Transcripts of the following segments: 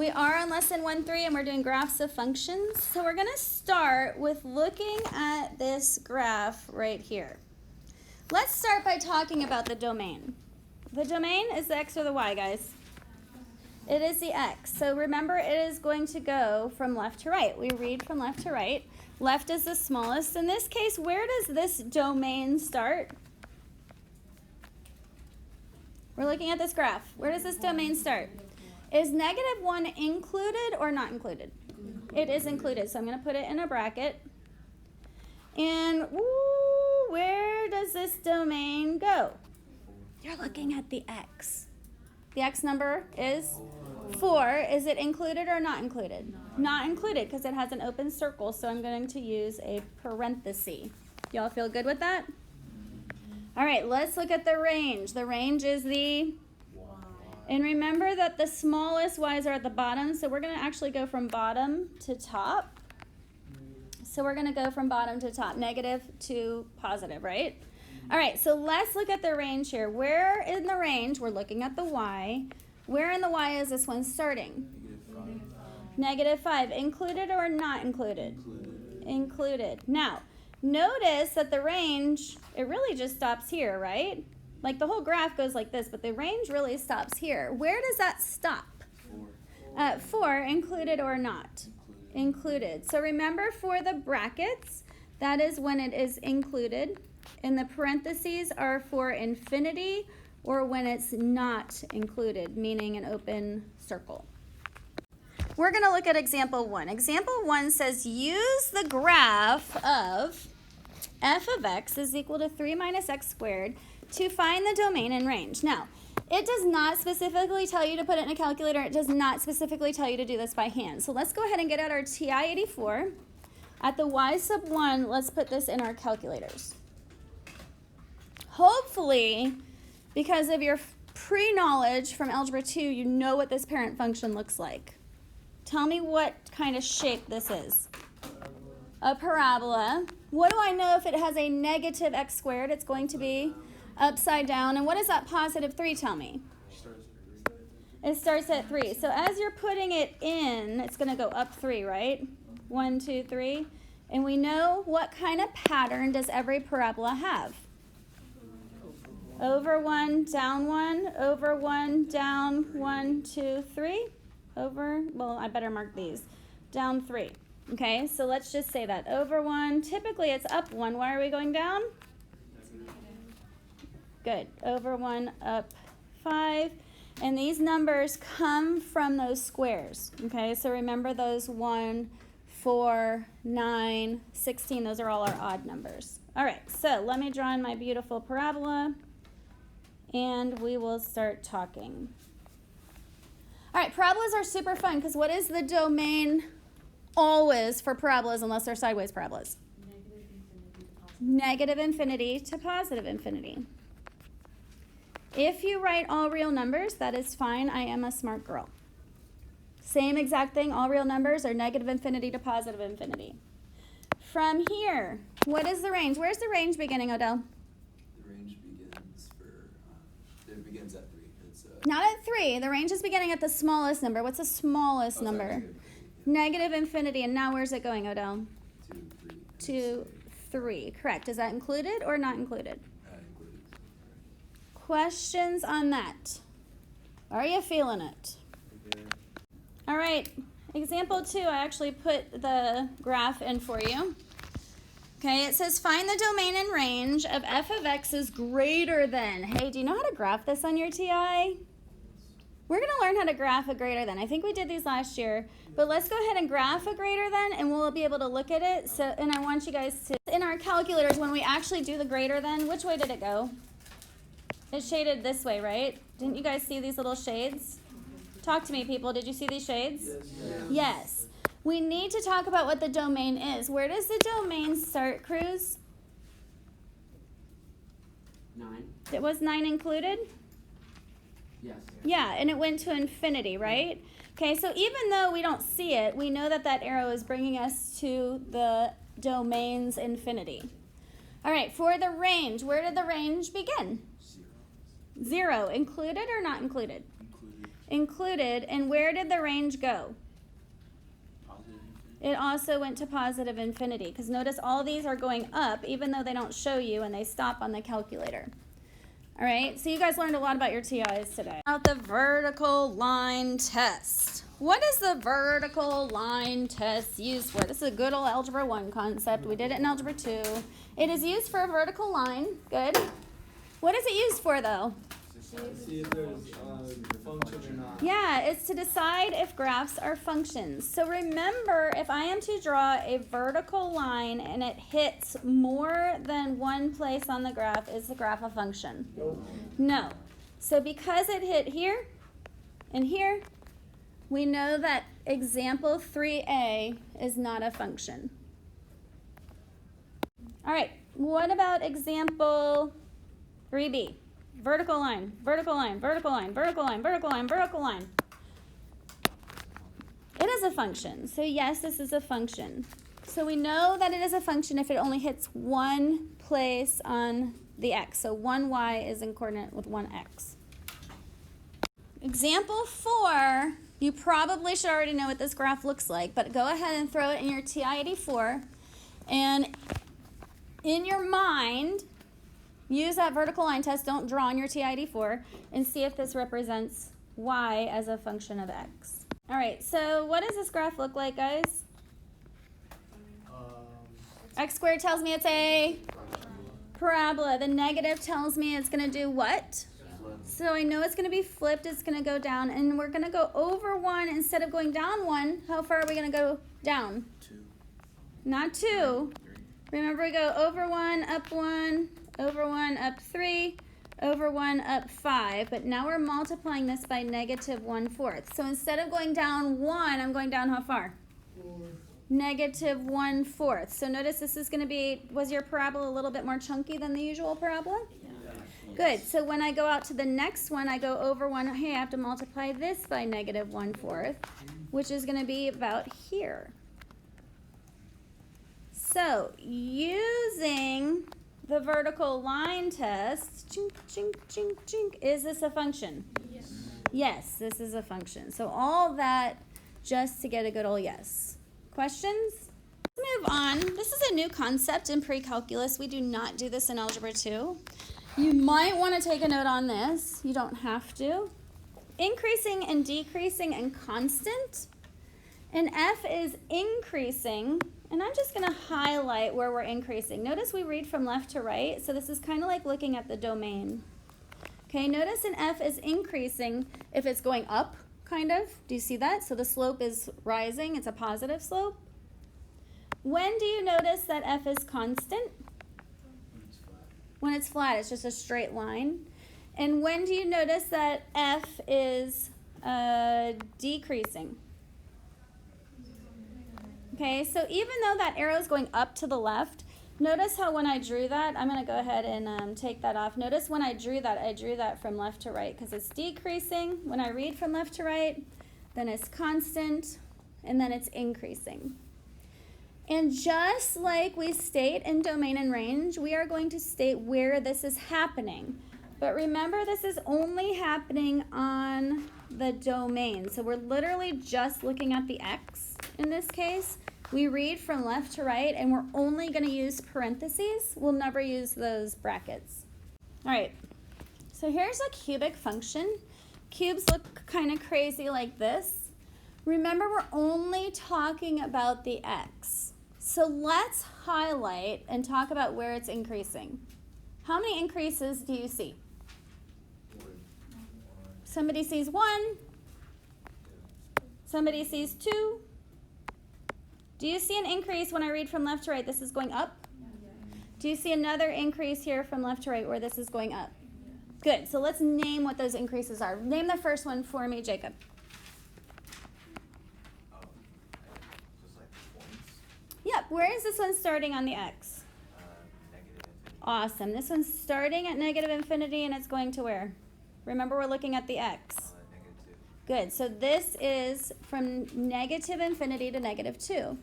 We are on lesson 1.3 and we're doing graphs of functions. So we're going to start with looking at this graph right here. Let's start by talking about the domain. The domain is the x or the y, guys. It is the x. So remember, it is going to go from left to right. We read from left to right. Left is the smallest. In this case, where does this domain start? We're looking at this graph. Where does this domain start? Is -1 included or not included? It is included, so I'm going to put it in a bracket. And where does this domain go? You're looking at the x. The x number is 4. Is it included or not included? Not included because it has an open circle, so I'm going to use a parenthesis. Y'all feel good with that? All right, let's look at the range. The range is the... And remember that the smallest y's are at the bottom, so we're going to actually go from bottom to top. So we're going to go from bottom to top, negative to positive, right? All right, so let's look at the range here. Where in the range, we're looking at the y. Where in the y is this one starting? -5. Included or not included? Included. Now, notice that the range, it really just stops here, right? Like the whole graph goes like this, but the range really stops here. Where does that stop? 4. At 4, included or not? Included. So remember, for the brackets, that is when it is included. And the parentheses are for infinity or when it's not included, meaning an open circle. We're going to look at example 1. Example 1 says use the graph of f of x is equal to 3 minus x squared to find the domain and range. Now, it does not specifically tell you to put it in a calculator. It does not specifically tell you to do this by hand. So let's go ahead and get out our TI-84. At the y sub 1, let's put this in our calculators. Hopefully, because of your pre-knowledge from Algebra 2, you know what this parent function looks like. Tell me what kind of shape this is. A parabola. What do I know if it has a negative x squared? It's going to be upside down. And what does that positive 3 tell me? It starts at 3. So as you're putting it in, it's going to go up 3, right? 1, 2, 3. And we know what kind of pattern does every parabola have? Over 1, down 1, over 1, down 1, 2, 3. Over, well, I better mark these. Down 3. Okay, so let's just say that. Over 1, typically it's up 1. Why are we going down? Good. Over 1, up 5. And these numbers come from those squares. Okay, so remember those 1, 4, 9, 16. Those are all our odd numbers. All right, so let me draw in my beautiful parabola, and we will start talking. All right, parabolas are super fun because what is the domain always for parabolas unless they're sideways parabolas? Negative infinity to positive infinity. If you write all real numbers, that is fine. I am a smart girl. Same exact thing. All real numbers are negative infinity to positive infinity. From here, what is the range? Where's the range beginning, Odell? The range begins at 3. It's, not at 3. The range is beginning at the smallest number. What's the smallest number? Negative infinity. And now where's it going, Odell? 2, 3. Correct. Is that included or not included? Included. Questions on that? Are you feeling it? Okay. All right. Example 2, I actually put the graph in for you. Okay, it says find the domain and range of f of x is greater than. Hey, do you know how to graph this on your TI? We're going to learn how to graph a greater than. I think we did these last year, but let's go ahead and graph a greater than, and we'll be able to look at it. So, and I want you guys to, in our calculators, when we actually do the greater than, which way did it go? It shaded this way, right? Didn't you guys see these little shades? Talk to me, people. Did you see these shades? Yes. Yes. We need to talk about what the domain is. Where does the domain start, Cruz? 9. It was 9 included? Yes. Yeah, and it went to infinity, right? Okay, so even though we don't see it, we know that that arrow is bringing us to the domain's infinity. All right, for the range, where did the range begin? 0. Included or not included? Included. And where did the range go? Positive infinity. It also went to positive infinity, because notice all these are going up, even though they don't show you and they stop on the calculator. All right, so you guys learned a lot about your TIs today. About the vertical line test. What is the vertical line test used for? This is a good old Algebra 1 concept. We did it in Algebra 2. It is used for a vertical line. Good. What is it used for, though? See if there's a function or not. Yeah, it's to decide if graphs are functions. So remember, if I am to draw a vertical line and it hits more than one place on the graph, is the graph a function? No. So because it hit here and here, we know that example 3a is not a function. All right, what about example 3b? Vertical line, vertical line, vertical line, vertical line, vertical line, vertical line. It is a function. So yes, this is a function. So we know that it is a function if it only hits one place on the x. So one y is in coordinate with one x. Example 4, you probably should already know what this graph looks like, but go ahead and throw it in your TI-84. And in your mind, use that vertical line test, don't draw on your TI-84, and see if this represents y as a function of x. All right, so what does this graph look like, guys? X squared tells me it's a parabola. The negative tells me it's going to do what? So I know it's going to be flipped, it's going to go down, and we're going to go over 1 instead of going down 1. How far are we going to go down? 2. Not 2. Remember, we go over 1, up 1, over 1, up 3, over 1, up 5. But now we're multiplying this by negative 1/4. So instead of going down 1, I'm going down how far? 4. Negative 1/4. So notice this is going to be, was your parabola a little bit more chunky than the usual parabola? Good. So when I go out to the next one, I go over 1. Hey, I have to multiply this by negative 1/4, which is going to be about here. So using the vertical line test, chink, chink, chink, chink, is this a function? Yes. Yes, this is a function. So all that just to get a good old yes. Questions? Let's move on. This is a new concept in pre-calculus. We do not do this in Algebra 2. You might want to take a note on this. You don't have to. Increasing and decreasing and constant. And f is increasing. And I'm just going to highlight where we're increasing. Notice we read from left to right. So this is kind of like looking at the domain. Okay, notice an f is increasing if it's going up, kind of. Do you see that? So the slope is rising. It's a positive slope. When do you notice that f is constant? When it's flat, it's just a straight line. And when do you notice that f is decreasing? Okay, so even though that arrow is going up to the left, notice how when I drew that, I'm going to go ahead and take that off. Notice when I drew that from left to right because it's decreasing. When I read from left to right, then it's constant, and then it's increasing. And just like we state in domain and range, we are going to state where this is happening. But remember, this is only happening on the domain. So we're literally just looking at the x in this case. We read from left to right, and we're only going to use parentheses. We'll never use those brackets. All right, so here's a cubic function. Cubes look kind of crazy like this. Remember, we're only talking about the x. So let's highlight and talk about where it's increasing. How many increases do you see? Somebody sees 1. Somebody sees 2. Do you see an increase when I read from left to right? This is going up. Do you see another increase here from left to right where this is going up? Good. So let's name what those increases are. Name the first one for me, Jacob. Just like points. Yep. Where is this one starting on the x? Negative infinity. Awesome. This one's starting at negative infinity, and it's going to where? Remember, we're looking at the x. Negative 2. Good. So this is from negative infinity to negative 2.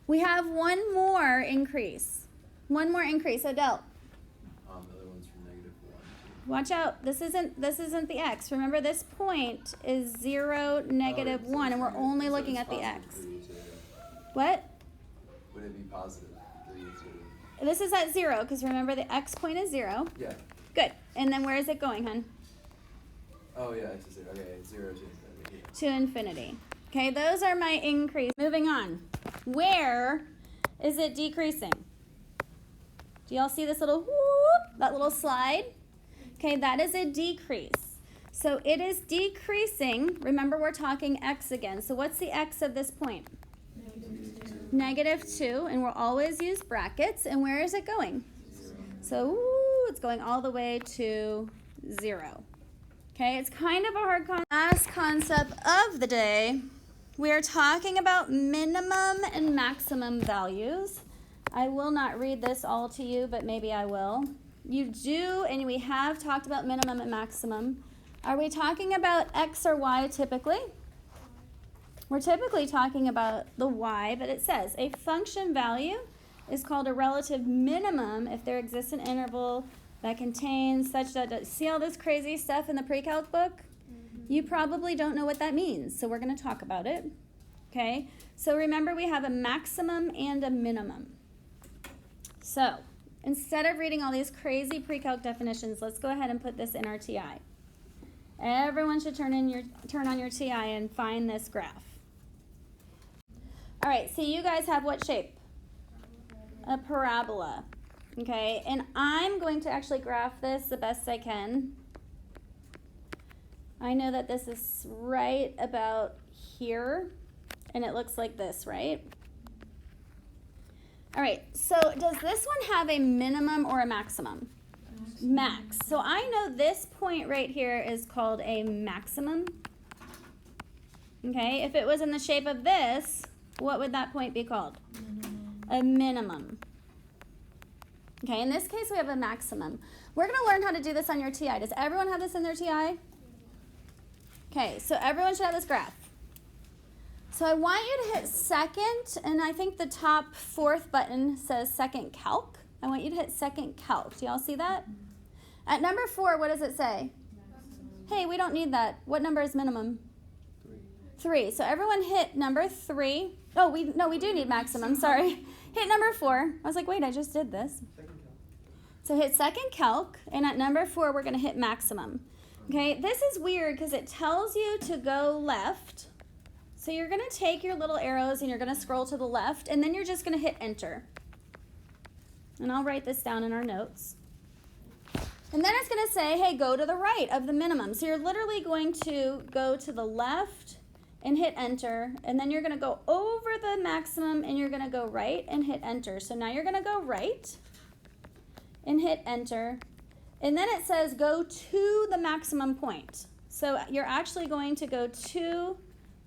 We have one more increase. One more increase. Odell. The other one's from negative 1 to Watch out. This isn't the x. Remember, this point is 0, negative 1, and we're only looking at the x. What? Would it be positive? 3 is 0. This is at 0, because remember the x point is 0. Yeah. Good. And then where is it going, hun? Oh yeah, it's 0. Okay, 0 to infinity. To infinity. Okay, those are my increase. Moving on. Where is it decreasing? Do y'all see this little whoop, that little slide? Okay, that is a decrease. So it is decreasing. Remember, we're talking x again. So what's the x of this point? -2, and we'll always use brackets. And where is it going? 0. So it's going all the way to 0. Okay, it's kind of a hard concept. Last concept of the day, we are talking about minimum and maximum values. I will not read this all to you, but maybe I will. You do, and we have talked about minimum and maximum. Are we talking about x or y typically? We're typically talking about the y, but it says a function value is called a relative minimum if there exists an interval that contains such that. See all this crazy stuff in the pre-calc book? You probably don't know what that means, so we're going to talk about it. Okay, so remember we have a maximum and a minimum. So instead of reading all these crazy pre-calc definitions, let's go ahead and put this in our TI. Everyone should turn on your TI and find this graph. All right, so you guys have what shape? A parabola. Okay, and I'm going to actually graph this the best I can. I know that this is right about here, and it looks like this, right? All right, so does this one have a minimum or a maximum? Max. So I know this point right here is called a maximum. Okay, if it was in the shape of this, what would that point be called? A minimum. Okay, in this case we have a maximum. We're going to learn how to do this on your TI. Does everyone have this in their TI? Okay, so everyone should have this graph. So I want you to hit second, and I think the top 4th button says second calc. I want you to hit second calc. Do y'all see that? At number 4, what does it say? Hey, we don't need that. What number is minimum? 3. So everyone hit number 3. Oh, we do need maximum. Sorry. Hit number 4. I was like, wait, I just did this. So hit second calc, and at number 4, we're going to hit maximum. Okay, this is weird because it tells you to go left. So you're going to take your little arrows and you're going to scroll to the left, and then you're just going to hit enter. And I'll write this down in our notes. And then it's going to say, hey, go to the right of the minimum. So you're literally going to go to the left and hit enter, and then you're going to go over the maximum and you're going to go right and hit enter. So now you're going to go right and hit enter. And then it says go to the maximum point. So you're actually going to go to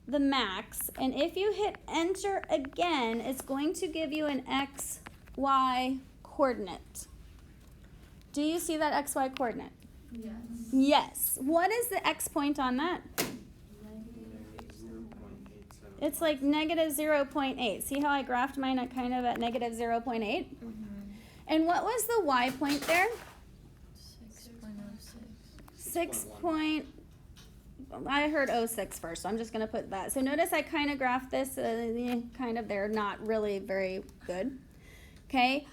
the max, and if you hit enter again, it's going to give you an x, y coordinate. Do you see that x, y coordinate? Yes. Yes. What is the x point on that? It's like -0.8. See how I graphed mine at kind of at -0.8? Mm-hmm. And what was the y point there? 6.06. I heard 06 first, so I'm just going to put that. So notice I kind of graphed this, kind of they're not really very good. Okay,